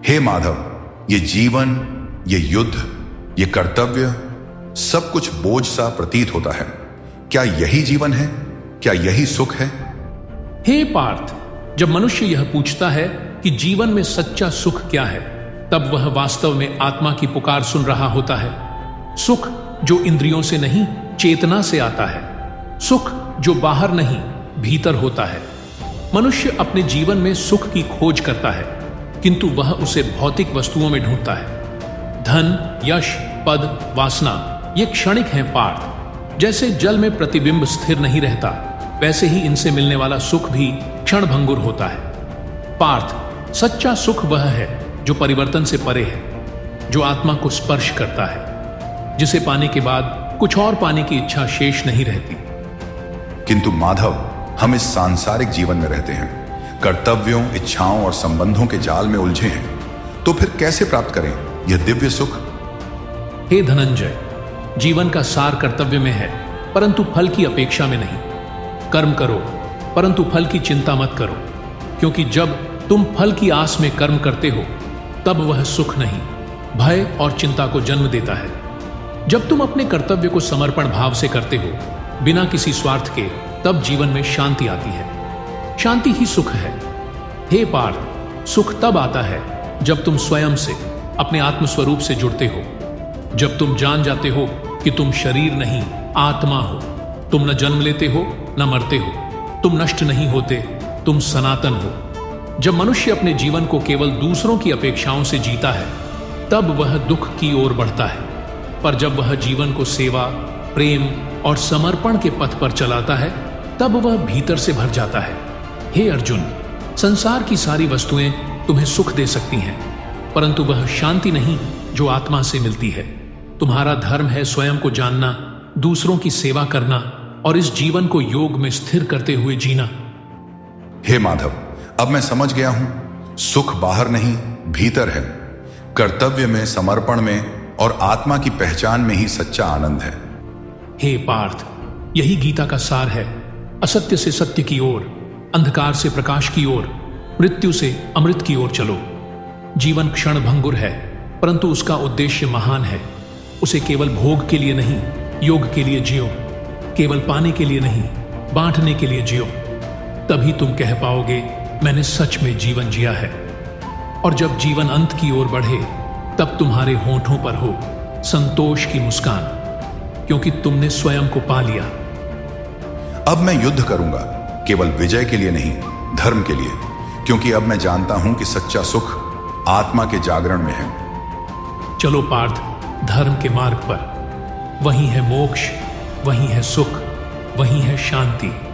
हे माधव, ये जीवन, ये युद्ध, ये कर्तव्य, सब कुछ बोझ सा प्रतीत होता है। क्या यही जीवन है? क्या यही सुख है? हे पार्थ, जब मनुष्य यह पूछता है कि जीवन में सच्चा सुख क्या है, तब वह वास्तव में आत्मा की पुकार सुन रहा होता है। सुख जो इंद्रियों से नहीं, चेतना से आता है। सुख जो बाहर नहीं, भीतर होता है। मनुष्य अपने जीवन में सुख की खोज करता है, किंतु वह उसे भौतिक वस्तुओं में ढूंढता है। धन, यश, पद, वासना ये क्षणिक हैं पार्थ। जैसे जल में प्रतिबिंब स्थिर नहीं रहता, वैसे ही इनसे मिलने वाला सुख भी क्षणभंगुर होता है। पार्थ, सच्चा सुख वह है जो परिवर्तन से परे है, जो आत्मा को स्पर्श करता है, जिसे पाने के बाद कुछ और पाने की इच्छा शेष नहीं रहती। किंतु माधव, हम इस सांसारिक जीवन में रहते हैं, कर्तव्यों, इच्छाओं और संबंधों के जाल में उलझे हैं, तो फिर कैसे प्राप्त करें यह दिव्य सुख? हे धनंजय, जीवन का सार कर्तव्य में है, परंतु फल की अपेक्षा में नहीं। कर्म करो, परंतु फल की चिंता मत करो, क्योंकि जब तुम फल की आस में कर्म करते हो, तब वह सुख नहीं, भय और चिंता को जन्म देता है। जब तुम अपने कर्तव्य को समर्पण भाव से करते हो, बिना किसी स्वार्थ के, तब जीवन में शांति आती है। शांति ही सुख है। हे पार्थ, सुख तब आता है जब तुम स्वयं से, अपने आत्मस्वरूप से जुड़ते हो, जब तुम जान जाते हो कि तुम शरीर नहीं, आत्मा हो। तुम न जन्म लेते हो, न मरते हो, तुम नष्ट नहीं होते, तुम सनातन हो। जब मनुष्य अपने जीवन को केवल दूसरों की अपेक्षाओं से जीता है, तब वह दुख की ओर बढ़ता है। पर जब वह जीवन को सेवा, प्रेम और समर्पण के पथ पर चलाता है, तब वह भीतर से भर जाता है। हे अर्जुन, संसार की सारी वस्तुएं तुम्हें सुख दे सकती हैं, परंतु वह शांति नहीं जो आत्मा से मिलती है। तुम्हारा धर्म है स्वयं को जानना, दूसरों की सेवा करना और इस जीवन को योग में स्थिर करते हुए जीना। हे माधव, अब मैं समझ गया हूं, सुख बाहर नहीं, भीतर है। कर्तव्य में, समर्पण में और आत्मा की पहचान में ही सच्चा आनंद है। हे पार्थ, यही गीता का सार है। असत्य से सत्य की ओर, अंधकार से प्रकाश की ओर, मृत्यु से अमृत की ओर चलो। जीवन क्षणभंगुर है, परंतु उसका उद्देश्य महान है। उसे केवल भोग के लिए नहीं, योग के लिए जियो। केवल पाने के लिए नहीं, बांटने के लिए जियो। तभी तुम कह पाओगे, मैंने सच में जीवन जिया है। और जब जीवन अंत की ओर बढ़े, तब तुम्हारे होठों पर हो संतोष की मुस्कान, क्योंकि तुमने स्वयं को पा लिया। अब मैं युद्ध करूंगा, केवल विजय के लिए नहीं, धर्म के लिए, क्योंकि अब मैं जानता हूं कि सच्चा सुख आत्मा के जागरण में है। चलो पार्थ, धर्म के मार्ग पर। वहीं है मोक्ष, वहीं है सुख, वहीं है शांति।